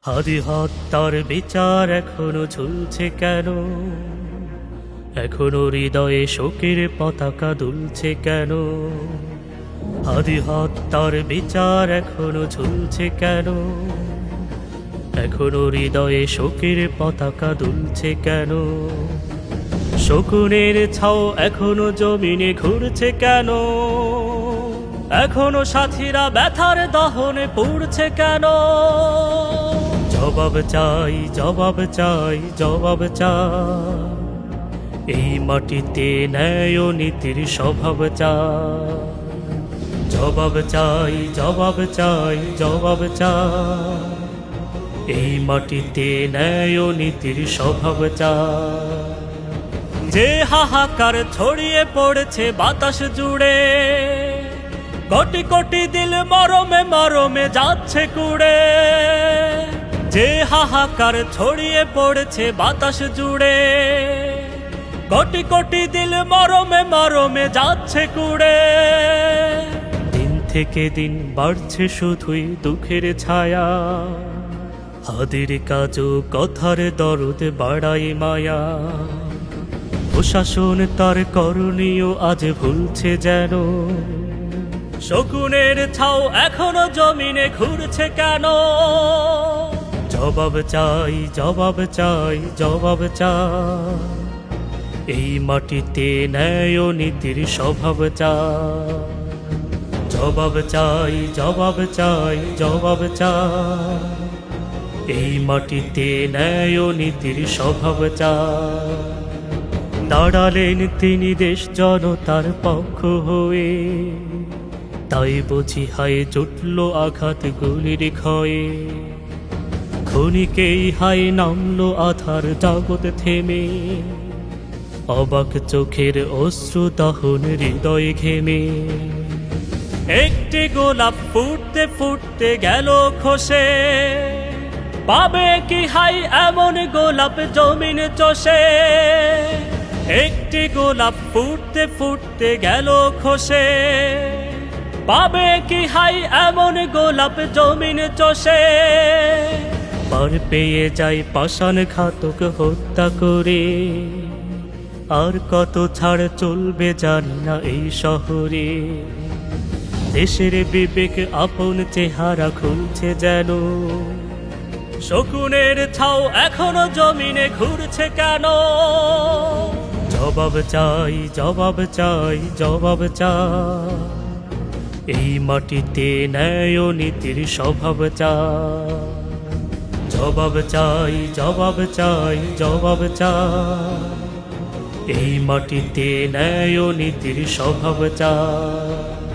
হাদি হত্যার বিচার এখনো ঝুলছে কেন? এখনো হৃদয়ে শোকের পতাকা দুলছে কেন? হাদি হত্যার বিচার এখনো ঝুলছে কেন? এখনো হৃদয়ে শোকের পতাকা দুলছে কেন? শকুনের ছাও এখনো জমিনে ঘুরছে কেন? এখনো সাথীরা ব্যথার দহনে পুড়ছে কেন? জবাব চাই, জবাব চাই, জবাব চাই, এই মাটিতে ন্যায় ও নীতির স্বভাব চাই। জবাব চাই, জবাব চাই, জবাব চাই, এই মাটিতে ন্যায় ও নীতির স্বভাব চাই। যে হাহাকার ছড়িয়ে পড়েছে বাতাস জুড়ে, কোটি কোটি দিল মরমে মরমে যাচ্ছে কুড়ে। যে হাহাকার ছড়িয়ে পড়েছে বাতাস জুড়ে, কোটি কোটি দিল মরমে মরমে যাচ্ছে কুড়ে। দিন থেকে দিন বাড়ছে শুধুই দুঃখের ছায়া, হাদির কাজও কথার দরদ বাড়াই মায়া। প্রশাসন তার করণীয় আজ ভুলছে যেন, শকুনের ছাও এখনো জমিনে ঘুরছে কেন? জবাব চাই, জবাব চাই, জবাব চাই, এই মাটিতে ন্যায় ও নীতির স্বভাব চাই। জবাব চাই, জবাব চাই, জবাব চাই, এই মাটিতে ন্যায় ও নীতির স্বভাব চাই। দাঁড়ালেন তিনি দেশ জনতার পক্ষ হয়ে, তাই বুঝি হায় জুটল আঘাত গুলির ক্ষয়ে। ক্ষণিকেই হায় নামলো আধার জগৎ থেমে, অবাক চোখের অশ্রু দহন হৃদয় ঘেমে। একটি গোলাপ ফুটতে ফুটতে গেল খসে, পাবে কি হাই এমন গোলাপ জমিন চষে। একটি গোলাপ ফুটতে ফুটতে গেল খসে, পাবে কি হাই এমন গোলাপ জমিন চষে। পার পেয়ে যায় পাষাণ ঘাতক হত্যা করে, আর কত ছাড় চলবে জানি না এই শহরে। দেশের বিবেক আপন চেহারা খুলছে যেন, শকুনের ছাও এখনো জমিনে ঘুরছে কেন? জবাব চাই, জবাব চাই, জবাব চাই, এই মাটিতে ন্যায় ও নীতির স্বভাব চাই। জবাব চাই, জবাব চাই, জবাব চাই, এই মাটিতে ন্যায় ও নীতির স্বভাব চাই।